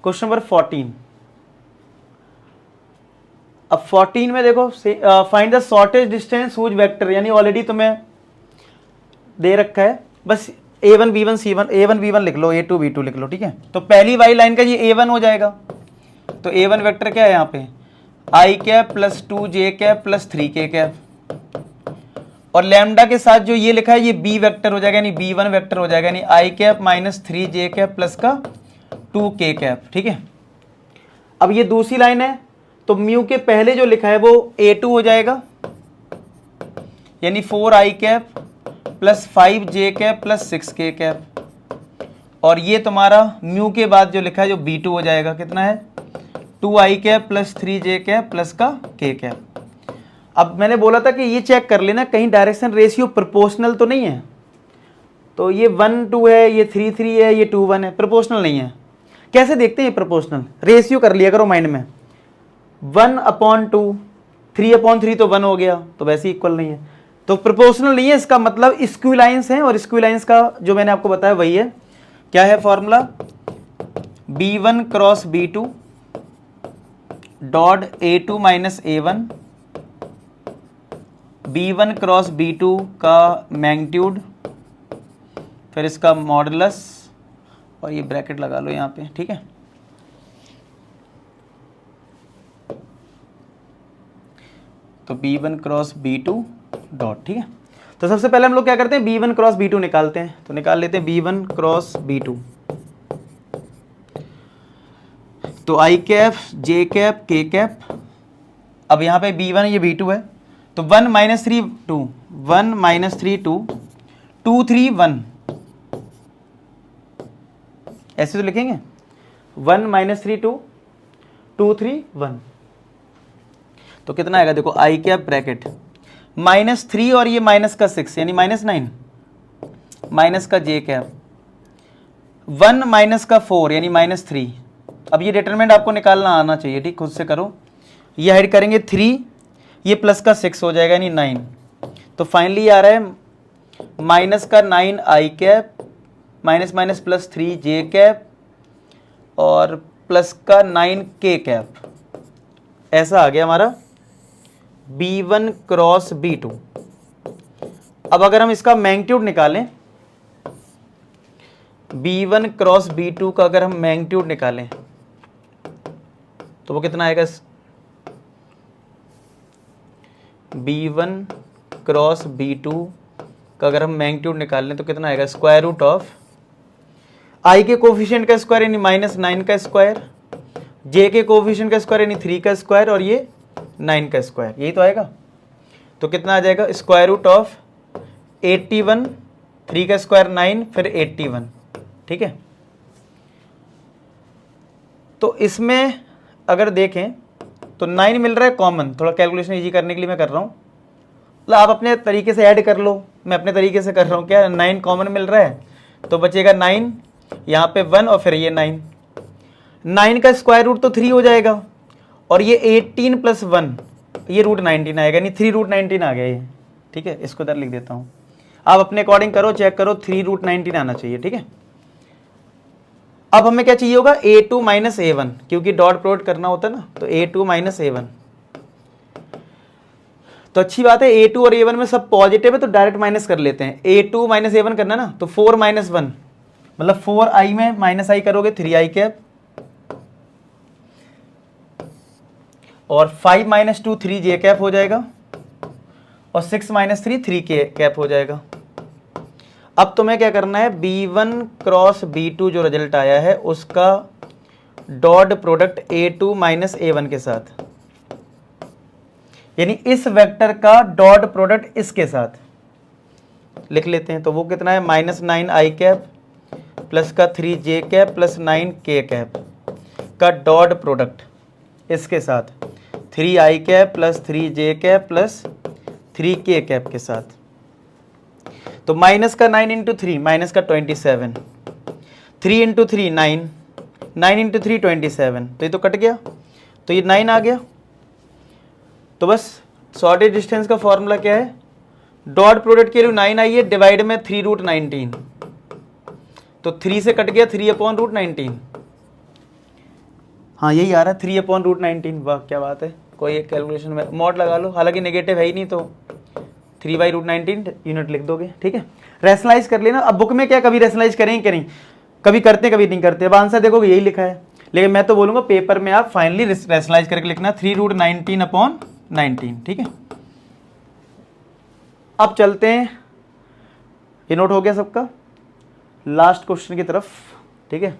Question number 14। अब 14 में देखो, find the shortest distance whose vector, यानी ऑलरेडी तुम्हें दे रखा है, बस a1 b1 c1, a1 b1 लिख लो, a2 b2 लिख लो, ठीक है। तो पहली वाली लाइन का ये a1 हो जाएगा, तो a1 वेक्टर क्या है यहाँ पे, i cap plus 2j cap plus 3k cap, और लैम्डा के साथ जो ये लिखा है ये b वेक्टर हो जाएगा, यानी b1 वेक्टर हो जाएगा, यानी i cap minus 3j cap plus का 2k कैप, ठीक है। अब ये दूसरी लाइन है, तो म्यू के पहले जो लिखा है वो a2 हो जाएगा, यानी 4i cap plus 5j cap plus 6k cap, और ये तुम्हारा म्यू के बाद जो लिखा है जो b2 हो जाएगा, कितना है 2i cap plus 3j cap plus का k कैप। अब मैंने बोला था कि ये चेक कर लेना कहीं डायरेक्शन रेशियो प्रोपोर्शनल तो नहीं है, तो ये 1 2 है, ये 3 3 है, ये 2 1 है, प्रोपोर्शनल नहीं है। कैसे देखते हैं ये प्रोपोर्शनल, रेशियो कर लिया करो माइंड में, 1/2, 3/3 तो 1 हो गया, तो वैसे इक्वल नहीं है, तो प्रोपोर्शनल नहीं है, इसका मतलब इक्विलाइंस है, और इक्विलाइंस का जो मैंने आपको बताया वही है, क्या है formula, b1 cross b2 dot a2 minus a1, b1 cross b2 का मैग्नीट्यूड, फिर इसका मॉडुलस, और ये ब्रैकेट लगा लो यहाँ पे, ठीक है। तो b1 क्रॉस b2 डॉट, ठीक है। तो सबसे पहले हम लोग क्या करते हैं, b1 क्रॉस b2 निकालते हैं, तो निकाल लेते हैं b1 क्रॉस b2, तो i cap j cap k cap, अब यहाँ पे b1 ये b2 है, तो 1 माइनस 3 2, 1 माइनस 3 2, 2 3 1, ऐसे तो लिखेंगे, 1 माइनस 3 2, 2 3 1, तो कितना आएगा देखो, i कैप ब्रैकेट -3 और ये माइनस का 6 यानी -9, माइनस का j कैप 1 माइनस का 4 यानी -3। अब ये डिटरमिनेंट आपको निकालना आना चाहिए, ठीक, खुद से करो, ये ऐड करेंगे 3, ये प्लस का 6 हो जाएगा यानी 9, तो फाइनली आ रहा है माइनस का 9 i cap minus minus plus 3 j cap और प्लस का 9 k कैप, ऐसा आ गया हमारा b1 क्रॉस b2। अब अगर हम इसका मैग्नीट्यूड निकालें, b1 क्रॉस b2 का अगर हम मैग्नीट्यूड निकालें तो वो कितना आएगा, b1 क्रॉस b2 का अगर हम मैग्नीट्यूड निकाल लें तो कितना आएगा, स्क्वायर रूट ऑफ i के कोफिशिएंट का स्क्वायर यानी -9 का स्क्वायर, j के कोफिशिएंट का स्क्वायर यानी 3 का स्क्वायर, और ये 9 का स्क्वायर, यही तो आएगा। तो कितना आ जाएगा, स्क्वायर रूट ऑफ 81, 3 का स्क्वायर 9, फिर 81, ठीक है। तो इसमें अगर देखें तो 9 मिल रहा है कॉमन, थोड़ा कैलकुलेशन इजी करने के लिए मैं कर रहा हूँ, मतलब आप अपने तरीके से ऐड कर लो, मैं अपने तरीके से कर रहा हूँ, क्या 9 कॉमन मिल रहा है, तो बचेगा 9, यहाँ पे 1 और फिर ये 9, 9 का स्क्वायर रूट तो 3 हो जाएगा, और ये 18 प्लस 1 ये रूट 19 आएगा, यानी 3 रूट 19 आ गया ये, ठीक है। इसको इधर लिख देता हूँ, आप अपने अकॉर्डिंग करो, चेक करो, 3 रूट 19 आना चाहिए, ठीक है। अब हमें क्या चाहिए होगा, a2 माइनस a1, क्योंकि डॉट प्रोडक्ट करना होता है ना, तो a2 माइनस a1, तो अच्छी बात है a2 और a1 में सब पॉजिटिव है तो डायरेक्ट माइनस कर लेते हैं, a2 माइनस a1 करना ना, तो 4 माइनस 1 मतलब 4i में माइनस i करोगे 3i कैप, और 5 माइनस 2 3j कैप हो जाएगा, और 6 माइनस 3 3k कैप हो जाएगा। अब तुम्हें क्या करना है, b1 क्रॉस b2 जो रिजल्ट आया है उसका dot product a2 minus a1 के साथ, यानी इस वेक्टर का डॉट प्रोडक्ट इसके साथ लिख लेते हैं, तो वो कितना है, -9i कैप प्लस का 3j cap plus 9k cap का डॉट प्रोडक्ट इसके साथ 3i cap plus 3j cap plus 3k cap के साथ, तो माइनस का 9 इंटू 3 माइनस का 27, 3 इंटू 3 9, 9 इंटू 3 27, तो ये तो कट गया, तो ये 9 आ गया। तो बस शॉर्टेज डिस्टेंस का फॉर्मूला क्या है, डॉट प्रोडक्ट के लिए 9 आई है, डिवाइड में 3 रूट 19, तो 3 से कट गया 3 अपॉन रूट 19, हाँ यही आ रहा है 3/√19। वाह क्या बात है, कोई एक कैलकुलेशन में मॉड लगा लो, हालांकि नेगेटिव है ही नहीं तो 3/√19 यूनिट लिख दोगे, ठीक है। रैशनलाइज कर लेना। अब बुक में क्या कभी रैशनलाइज करें कभी करते कभी नहीं करते। अब आंसर देखोगे यही लिखा है, लेकिन मैं तो बोलूंगा पेपर में आप फाइनली रैशनलाइज करके लिखना 3√19/19, ठीक है। अब चलते हैं, ये नोट हो गया सबका, लास्ट क्वेश्चन की तरफ, ठीक है।